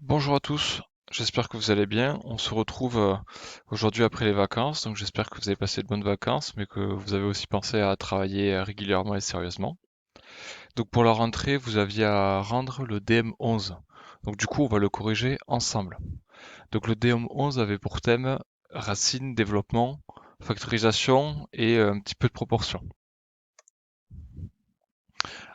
Bonjour à tous, j'espère que vous allez bien. On se retrouve aujourd'hui après les vacances, donc j'espère que vous avez passé de bonnes vacances, mais que vous avez aussi pensé à travailler régulièrement et sérieusement. Donc pour la rentrée, vous aviez à rendre le DM11. Donc du coup, on va le corriger ensemble. Donc le DM11 avait pour thème racine, développement, factorisation et un petit peu de proportion.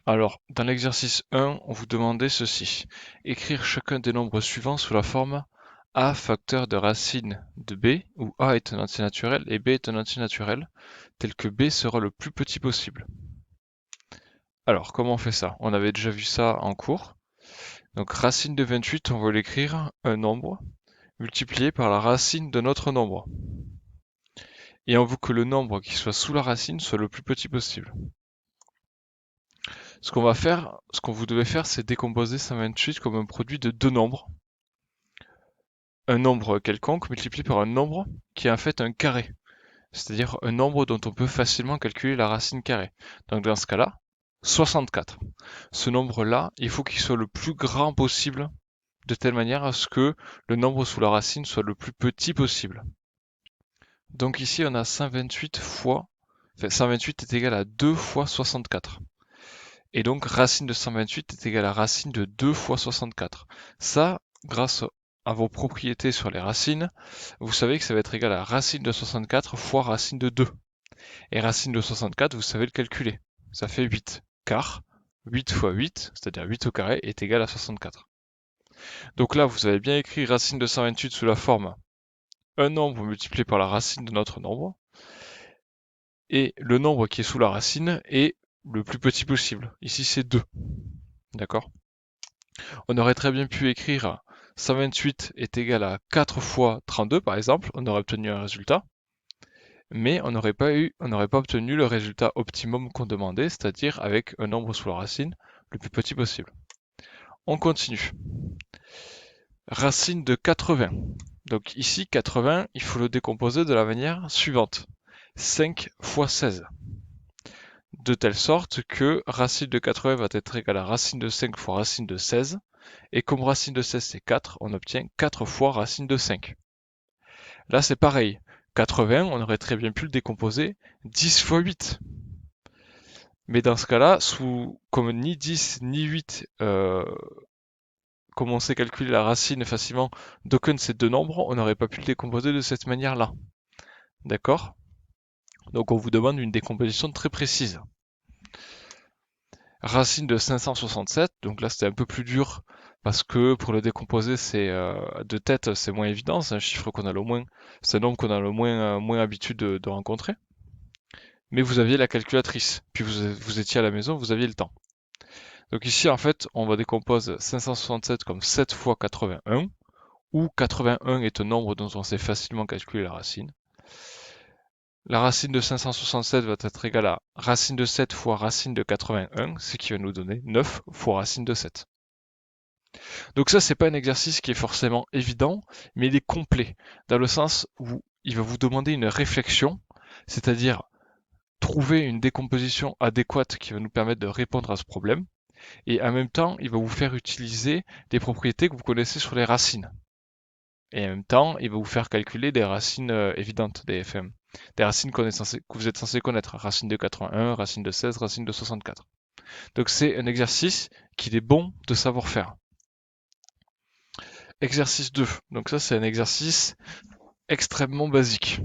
Alors, dans l'exercice 1, on vous demandait ceci. Écrire chacun des nombres suivants sous la forme a facteur de racine de b, où a est un entier naturel et b est un entier naturel, tel que b sera le plus petit possible. Alors, comment on fait ça? On avait déjà vu ça en cours. Donc, racine de 28, on va l'écrire un nombre multiplié par la racine d'un autre nombre. Et on veut que le nombre qui soit sous la racine soit le plus petit possible. Ce qu'on vous devez faire, c'est décomposer 128 comme un produit de deux nombres. Un nombre quelconque multiplié par un nombre qui est en fait un carré, c'est-à-dire un nombre dont on peut facilement calculer la racine carrée. Donc dans ce cas-là, 64. Ce nombre-là, il faut qu'il soit le plus grand possible, de telle manière à ce que le nombre sous la racine soit le plus petit possible. Donc ici, on a 128 fois, enfin 128 est égal à 2 fois 64. Et donc racine de 128 est égal à racine de 2 fois 64. Ça, grâce à vos propriétés sur les racines, vous savez que ça va être égal à racine de 64 fois racine de 2. Et racine de 64, vous savez le calculer. Ça fait 8. Car 8 fois 8, c'est-à-dire 8 au carré, est égal à 64. Donc là, vous avez bien écrit racine de 128 sous la forme un nombre multiplié par la racine de notre nombre. Et le nombre qui est sous la racine est le plus petit possible. Ici, c'est 2. D'accord? On aurait très bien pu écrire 128 est égal à 4 fois 32, par exemple. On aurait obtenu un résultat. Mais on n'aurait pas obtenu le résultat optimum qu'on demandait, c'est-à-dire avec un nombre sous la racine le plus petit possible. On continue. Racine de 80. Donc ici, 80, il faut le décomposer de la manière suivante. 5 fois 16. De telle sorte que racine de 80 va être égale à racine de 5 fois racine de 16. Et comme racine de 16 c'est 4, on obtient 4 fois racine de 5. Là c'est pareil. 80, on aurait très bien pu le décomposer 10 fois 8. Mais dans ce cas-là, comme ni 10 ni 8, comme on sait calculer la racine facilement d'aucun de ces deux nombres, on n'aurait pas pu le décomposer de cette manière-là. D'accord? Donc on vous demande une décomposition très précise. Racine de 567, donc là c'était un peu plus dur parce que pour le décomposer de tête c'est moins évident, c'est un chiffre qu'on a le moins, c'est un nombre qu'on a le moins habitude de rencontrer. Mais vous aviez la calculatrice, puis vous étiez à la maison, vous aviez le temps. Donc ici, en fait, on va décomposer 567 comme 7 fois 81, où 81 est un nombre dont on sait facilement calculer la racine. La racine de 567 va être égale à racine de 7 fois racine de 81, ce qui va nous donner 9 fois racine de 7. Donc ça, c'est pas un exercice qui est forcément évident, mais il est complet, dans le sens où il va vous demander une réflexion, c'est-à-dire trouver une décomposition adéquate qui va nous permettre de répondre à ce problème. Et en même temps, il va vous faire utiliser des propriétés que vous connaissez sur les racines. Et en même temps, il va vous faire calculer des racines évidentes, des FM. Des racines que vous êtes censé connaître. Racine de 81, racine de 16, racine de 64. Donc c'est un exercice qu'il est bon de savoir faire. Exercice 2. Donc ça, c'est un exercice extrêmement basique.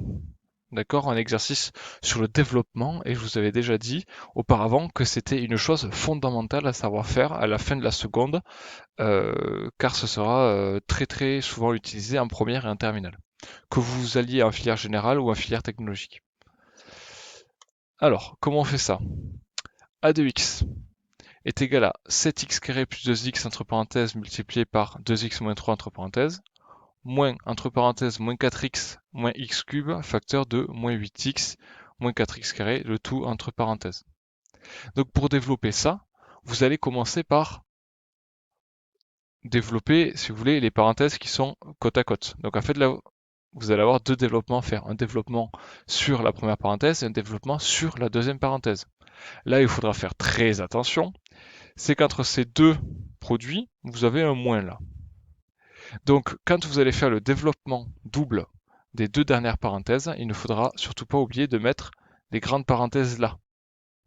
D'accord, un exercice sur le développement, et je vous avais déjà dit auparavant que c'était une chose fondamentale à savoir faire à la fin de la seconde, car ce sera très très souvent utilisé en première et en terminale, que vous alliez en filière générale ou en filière technologique. Alors, comment on fait ça? A de x est égal à 7x carré plus 2x entre parenthèses multiplié par 2x moins 3 entre parenthèses, moins entre parenthèses moins 4x moins x cube, facteur de moins 8x moins 4x carré, le tout entre parenthèses. Donc pour développer ça, vous allez commencer par développer, si vous voulez, les parenthèses qui sont côte à côte. Donc en fait là, vous allez avoir deux développements à faire. Un développement sur la première parenthèse et un développement sur la deuxième parenthèse. Là, il faudra faire très attention. C'est qu'entre ces deux produits, vous avez un moins là. Donc, quand vous allez faire le développement double des deux dernières parenthèses, il ne faudra surtout pas oublier de mettre les grandes parenthèses là.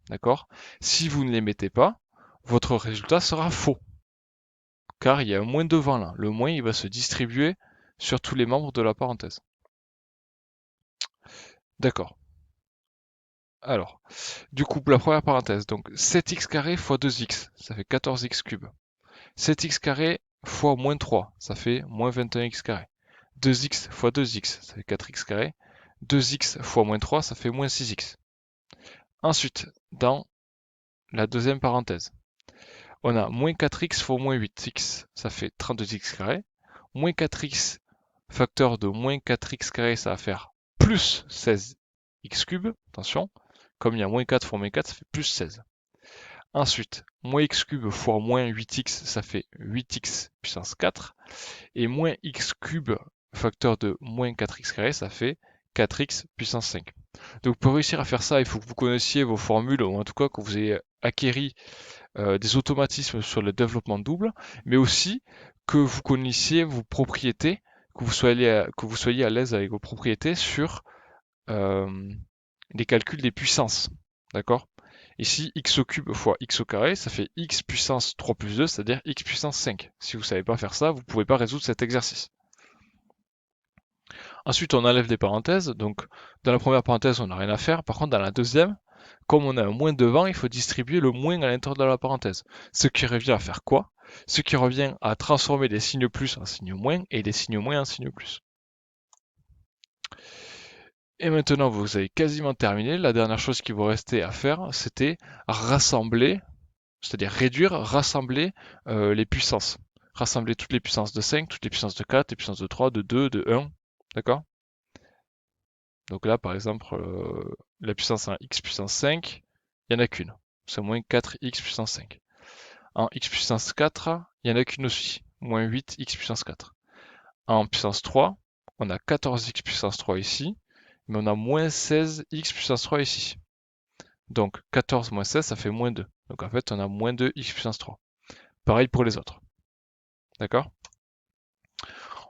D'accord? Si vous ne les mettez pas, votre résultat sera faux. Car il y a un moins devant là. Le moins, il va se distribuer sur tous les membres de la parenthèse. D'accord. Alors, du coup, la première parenthèse, donc 7x carré fois 2x, ça fait 14x cube. 7x carré fois moins 3, ça fait moins 21x carré. 2x fois 2x, ça fait 4x carré. 2x fois moins 3, ça fait moins 6x. Ensuite, dans la deuxième parenthèse, on a moins 4x fois moins 8x, ça fait 32x carré. Moins 4x facteur de moins 4x carré, ça va faire plus 16x cube. Attention, comme il y a moins 4 fois moins 4, ça fait plus 16. Ensuite, moins x cube fois moins 8x, ça fait 8x puissance 4. Et moins x cube facteur de moins 4x carré, ça fait 4x puissance 5. Donc pour réussir à faire ça, il faut que vous connaissiez vos formules, ou en tout cas que vous ayez acquéri des automatismes sur le développement double, mais aussi que vous connaissiez vos propriétés, que vous soyez à l'aise avec vos propriétés sur les calculs des puissances. D'accord? Ici, x au cube fois x au carré, ça fait x puissance 3 plus 2, c'est-à-dire x puissance 5. Si vous ne savez pas faire ça, vous ne pouvez pas résoudre cet exercice. Ensuite, on enlève des parenthèses. Donc, dans la première parenthèse, on n'a rien à faire. Par contre, dans la deuxième, comme on a un moins devant, il faut distribuer le moins à l'intérieur de la parenthèse. Ce qui revient à faire quoi? Ce qui revient à transformer des signes plus en signes moins et des signes moins en signes plus. Et maintenant, vous avez quasiment terminé. La dernière chose qui vous restait à faire, c'était rassembler, c'est-à-dire réduire, rassembler les puissances. Rassembler toutes les puissances de 5, toutes les puissances de 4, les puissances de 3, de 2, de 1. D'accord? Donc là, par exemple, la puissance en x puissance 5, il n'y en a qu'une. C'est moins 4x puissance 5. En x puissance 4, il n'y en a qu'une aussi. Moins 8x puissance 4. En puissance 3, on a 14x puissance 3 ici, mais on a moins 16x puissance 3 ici. Donc 14 moins 16, ça fait moins 2. Donc en fait, on a moins 2x puissance 3. Pareil pour les autres. D'accord?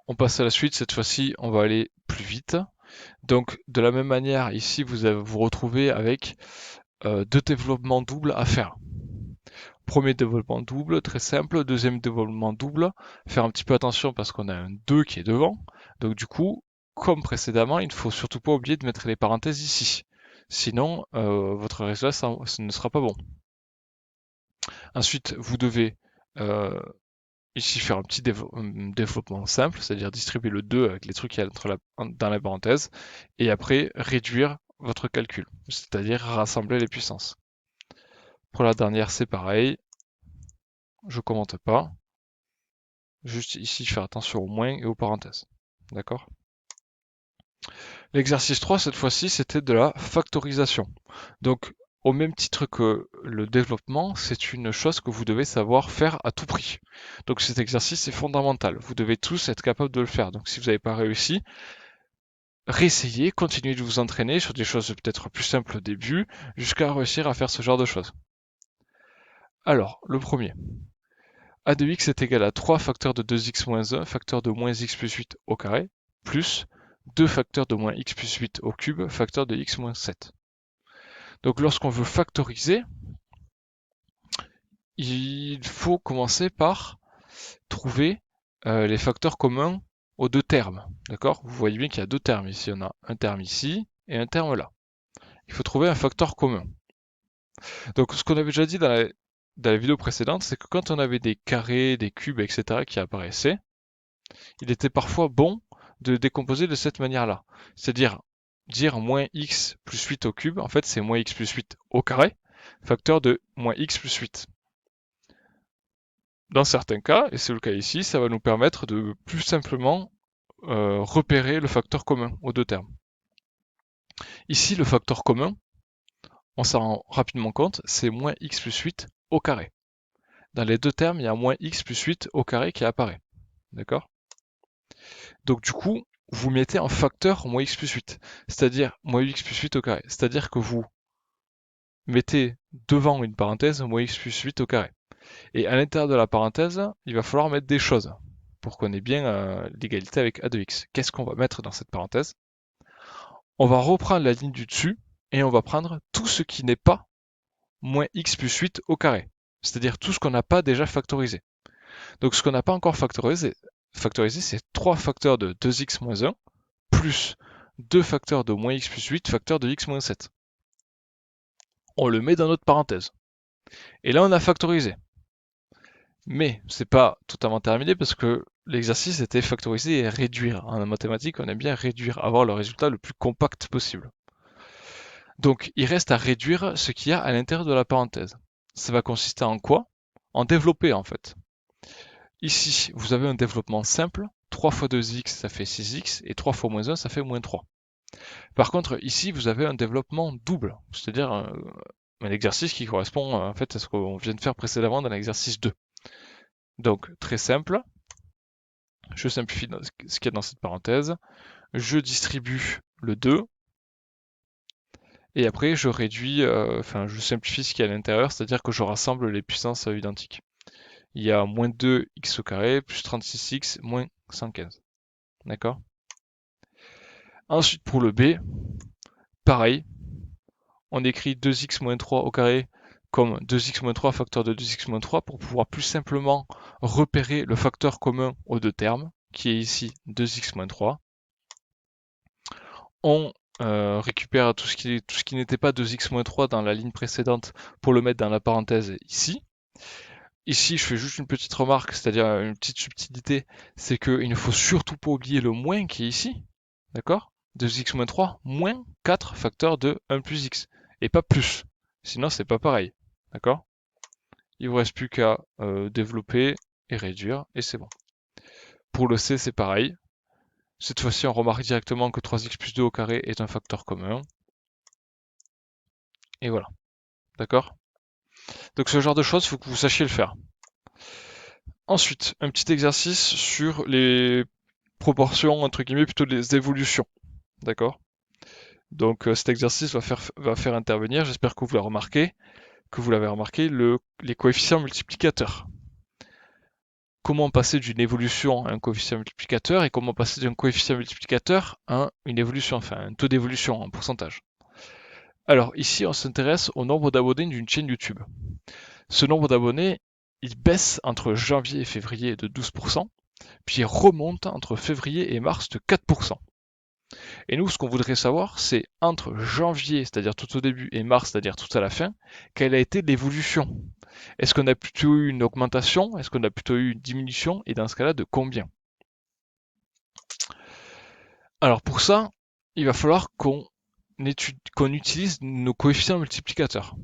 On passe à la suite. Cette fois-ci, on va aller plus vite. Donc de la même manière, ici, vous vous retrouvez avec deux développements doubles à faire. Premier développement double, très simple. Deuxième développement double, faire un petit peu attention parce qu'on a un 2 qui est devant. Donc du coup, comme précédemment, il ne faut surtout pas oublier de mettre les parenthèses ici. Sinon, votre résultat ça ne sera pas bon. Ensuite, vous devez ici faire un petit développement simple, c'est-à-dire distribuer le 2 avec les trucs qu'il y a dans la parenthèse, et après réduire votre calcul, c'est-à-dire rassembler les puissances. Pour la dernière, c'est pareil. Je commente pas. Juste ici, faire attention aux moins et aux parenthèses. D'accord? L'exercice 3, cette fois-ci, c'était de la factorisation. Donc, au même titre que le développement, c'est une chose que vous devez savoir faire à tout prix. Donc cet exercice est fondamental. Vous devez tous être capables de le faire. Donc si vous n'avez pas réussi, réessayez, continuez de vous entraîner sur des choses peut-être plus simples au début, jusqu'à réussir à faire ce genre de choses. Alors, le premier. A de x est égal à 3 facteurs de 2x moins 1, facteur de moins x plus 8 au carré, plus 2 facteurs de moins x plus 8 au cube, facteur de x moins 7. Donc lorsqu'on veut factoriser, il faut commencer par trouver les facteurs communs aux deux termes. D'accord? Vous voyez bien qu'il y a deux termes ici. On a un terme ici et un terme là. Il faut trouver un facteur commun. Donc ce qu'on avait déjà dit dans la vidéo précédente, c'est que quand on avait des carrés, des cubes, etc. qui apparaissaient, il était parfois bon de décomposer de cette manière-là. C'est-à-dire dire moins x plus 8 au cube, en fait c'est moins x plus 8 au carré, facteur de moins x plus 8. Dans certains cas, et c'est le cas ici, ça va nous permettre de plus simplement repérer le facteur commun aux deux termes. Ici, le facteur commun, on s'en rend rapidement compte, c'est moins x plus 8 au carré. Dans les deux termes, il y a moins x plus 8 au carré qui apparaît. D'accord? Donc du coup, vous mettez un facteur moins x plus 8, c'est-à-dire moins x plus 8 au carré. C'est-à-dire que vous mettez devant une parenthèse moins x plus 8 au carré. Et à l'intérieur de la parenthèse, il va falloir mettre des choses pour qu'on ait bien l'égalité avec a de x. Qu'est-ce qu'on va mettre dans cette parenthèse? On va reprendre la ligne du dessus et on va prendre tout ce qui n'est pas moins x plus 8 au carré. C'est-à-dire tout ce qu'on n'a pas déjà factorisé. Donc ce qu'on n'a pas encore factorisé c'est 3 facteurs de 2x moins 1 plus 2 facteurs de moins x plus 8 facteurs de x moins 7. On le met dans notre parenthèse. Et là on a factorisé. Mais c'est pas totalement terminé parce que l'exercice était factoriser et réduire. En mathématiques, on aime bien réduire, avoir le résultat le plus compact possible. Donc il reste à réduire ce qu'il y a à l'intérieur de la parenthèse. Ça va consister en quoi? En développer en fait. Ici, vous avez un développement simple. 3 fois 2x, ça fait 6x, et 3 fois moins 1, ça fait moins 3. Par contre, ici, vous avez un développement double, c'est-à-dire un exercice qui correspond en fait à ce qu'on vient de faire précédemment dans l'exercice 2. Donc, très simple. Je simplifie ce qu'il y a dans cette parenthèse. Je distribue le 2. Et après, je réduis, je simplifie ce qu'il y a à l'intérieur, c'est-à-dire que je rassemble les puissances identiques. Il y a moins 2x au carré plus 36x moins 115. D'accord? Ensuite, pour le b, pareil. On écrit 2x moins 3 au carré comme 2x moins 3 facteur de 2x moins 3 pour pouvoir plus simplement repérer le facteur commun aux deux termes, qui est ici 2x moins 3. On récupère tout ce qui n'était pas 2x moins 3 dans la ligne précédente pour le mettre dans la parenthèse ici. Ici, je fais juste une petite remarque, c'est-à-dire une petite subtilité, c'est qu'il ne faut surtout pas oublier le moins qui est ici, d'accord? 2x moins 3 moins 4 facteur de 1 plus x, et pas plus, sinon c'est pas pareil, d'accord? Il vous reste plus qu'à développer et réduire, et c'est bon. Pour le c, c'est pareil. Cette fois-ci, on remarque directement que 3x plus 2 au carré est un facteur commun. Et voilà, d'accord? Donc ce genre de choses, il faut que vous sachiez le faire. Ensuite, un petit exercice sur les proportions, entre guillemets, plutôt les évolutions. D'accord? Donc cet exercice va faire intervenir, j'espère que vous l'avez remarqué, les coefficients multiplicateurs. Comment passer d'une évolution à un coefficient multiplicateur et comment passer d'un coefficient multiplicateur à une évolution, enfin un taux d'évolution, un pourcentage. Alors ici, on s'intéresse au nombre d'abonnés d'une chaîne YouTube. Ce nombre d'abonnés, il baisse entre janvier et février de 12%, puis il remonte entre février et mars de 4%. Et nous, ce qu'on voudrait savoir, c'est entre janvier, c'est-à-dire tout au début, et mars, c'est-à-dire tout à la fin, quelle a été l'évolution? Est-ce qu'on a plutôt eu une augmentation? Est-ce qu'on a plutôt eu une diminution? Et dans ce cas-là, de combien? Alors pour ça, il va falloir qu'on utilise nos coefficients multiplicateurs.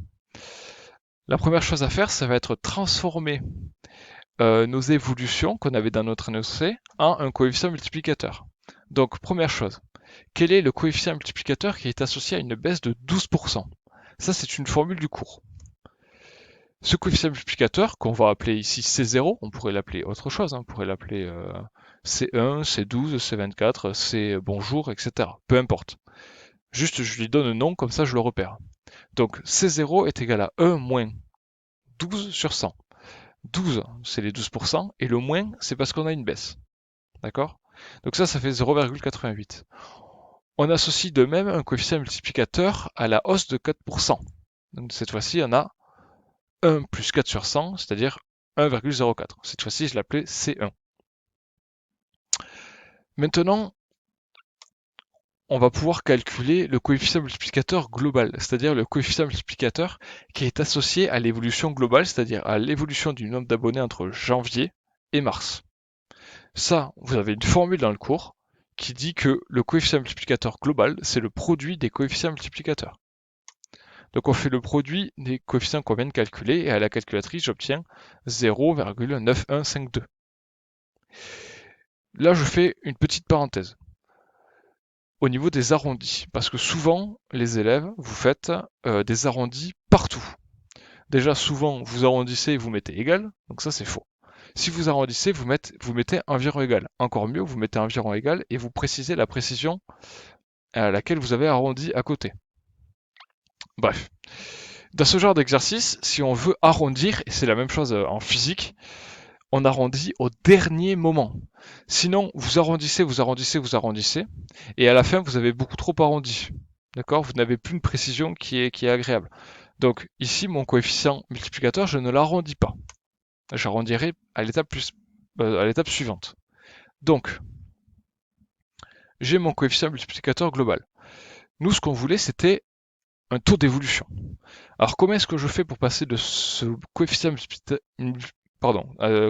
La première chose à faire, ça va être transformer nos évolutions qu'on avait dans notre énoncé en un coefficient multiplicateur. Donc première chose, quel est le coefficient multiplicateur qui est associé à une baisse de 12%? Ça, c'est une formule du cours. Ce coefficient multiplicateur, qu'on va appeler ici C0, on pourrait l'appeler autre chose, on pourrait l'appeler C1, C12, C24, C bonjour, etc. Peu importe. Juste, je lui donne un nom, comme ça je le repère. Donc C0 est égal à 1 moins 12 sur 100. 12, c'est les 12%, et le moins, c'est parce qu'on a une baisse. D'accord? Donc ça fait 0,88. On associe de même un coefficient multiplicateur à la hausse de 4%. Donc cette fois-ci, on a 1 plus 4 sur 100, c'est-à-dire 1,04. Cette fois-ci, je l'appelais C1. Maintenant, on va pouvoir calculer le coefficient multiplicateur global, c'est-à-dire le coefficient multiplicateur qui est associé à l'évolution globale, c'est-à-dire à l'évolution du nombre d'abonnés entre janvier et mars. Ça, vous avez une formule dans le cours qui dit que le coefficient multiplicateur global, c'est le produit des coefficients multiplicateurs. Donc on fait le produit des coefficients qu'on vient de calculer et à la calculatrice, j'obtiens 0,9152. Là, je fais une petite parenthèse au niveau des arrondis, parce que souvent, les élèves, vous faites des arrondis partout. Déjà, souvent, vous arrondissez et vous mettez égal, donc ça c'est faux. Si vous arrondissez, vous mettez environ égal. Encore mieux, vous mettez environ égal et vous précisez la précision à laquelle vous avez arrondi à côté. Bref. Dans ce genre d'exercice, si on veut arrondir, et c'est la même chose en physique, on arrondit au dernier moment. Sinon, vous arrondissez, vous arrondissez, vous arrondissez, et à la fin, vous avez beaucoup trop arrondi. D'accord? Vous n'avez plus une précision qui est agréable. Donc ici, mon coefficient multiplicateur, je ne l'arrondis pas. J'arrondirai à l'étape suivante. Donc, j'ai mon coefficient multiplicateur global. Nous, ce qu'on voulait, c'était un taux d'évolution. Alors, comment est-ce que je fais pour passer de ce coefficient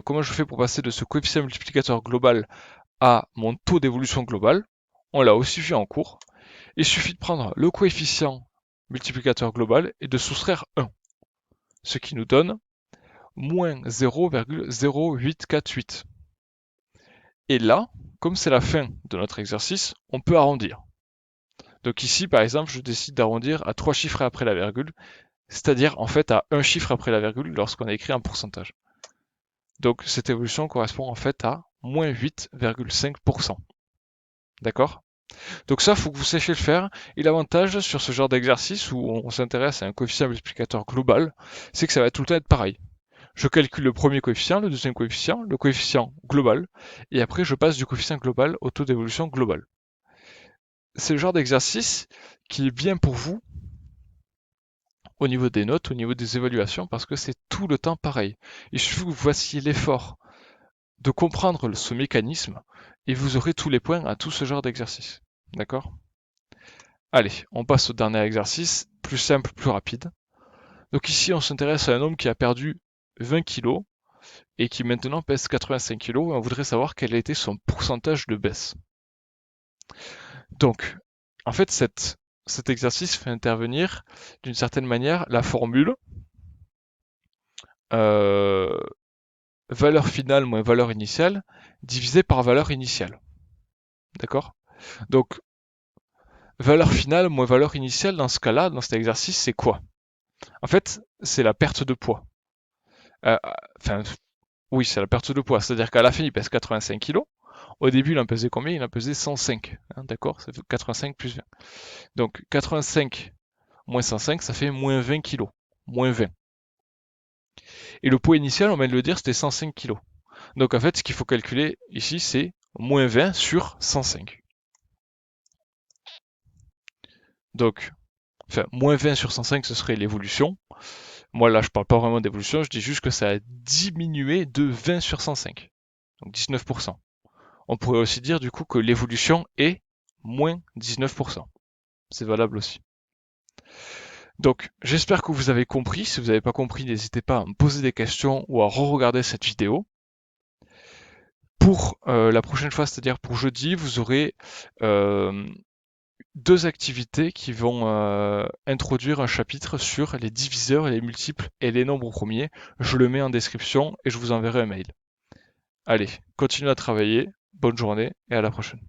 comment je fais pour passer de ce coefficient multiplicateur global à mon taux d'évolution global? On l'a aussi vu en cours. Il suffit de prendre le coefficient multiplicateur global et de soustraire 1, ce qui nous donne moins 0,0848. Et là, comme c'est la fin de notre exercice, on peut arrondir. Donc ici, par exemple, je décide d'arrondir à 3 chiffres après la virgule, c'est-à-dire en fait à un chiffre après la virgule lorsqu'on a écrit un pourcentage. Donc cette évolution correspond en fait à moins 8,5%. D'accord? Donc ça, il faut que vous sachiez le faire. Et l'avantage sur ce genre d'exercice où on s'intéresse à un coefficient multiplicateur global, c'est que ça va tout le temps être pareil. Je calcule le premier coefficient, le deuxième coefficient, le coefficient global, et après je passe du coefficient global au taux d'évolution global. C'est le genre d'exercice qui est bien pour vous au niveau des notes, au niveau des évaluations, parce que c'est tout le temps pareil. Il suffit que vous fassiez l'effort de comprendre ce mécanisme, et vous aurez tous les points à tout ce genre d'exercice. D'accord? Allez, on passe au dernier exercice, plus simple, plus rapide. Donc ici, on s'intéresse à un homme qui a perdu 20 kg et qui maintenant pèse 85 kg, et on voudrait savoir quel a été son pourcentage de baisse. Donc, en fait, cet exercice fait intervenir d'une certaine manière la formule euh, valeur finale moins valeur initiale divisé par valeur initiale. D'accord? Donc, valeur finale moins valeur initiale dans ce cas-là, dans cet exercice, c'est quoi? En fait, c'est la perte de poids. Enfin, oui, c'est la perte de poids. C'est-à-dire qu'à la fin, il pèse 85 kg. Au début, il en pesait combien? Il en pesait 105. Hein, d'accord? Ça fait 85 plus 20. Donc, 85 moins 105, ça fait moins 20 kg. Moins 20. Et le poids initial, on vient de le dire, c'était 105 kg. Donc, en fait, ce qu'il faut calculer ici, c'est moins 20 sur 105. Donc, enfin, moins 20 sur 105, ce serait l'évolution. Moi, là, je parle pas vraiment d'évolution, je dis juste que ça a diminué de 20 sur 105. Donc 19%. On pourrait aussi dire du coup que l'évolution est moins 19%. C'est valable aussi. Donc j'espère que vous avez compris. Si vous n'avez pas compris, n'hésitez pas à me poser des questions ou à re-regarder cette vidéo. Pour la prochaine fois, c'est-à-dire pour jeudi, vous aurez deux activités qui vont introduire un chapitre sur les diviseurs, les multiples et les nombres premiers. Je le mets en description et je vous enverrai un mail. Allez, continuez à travailler, bonne journée et à la prochaine.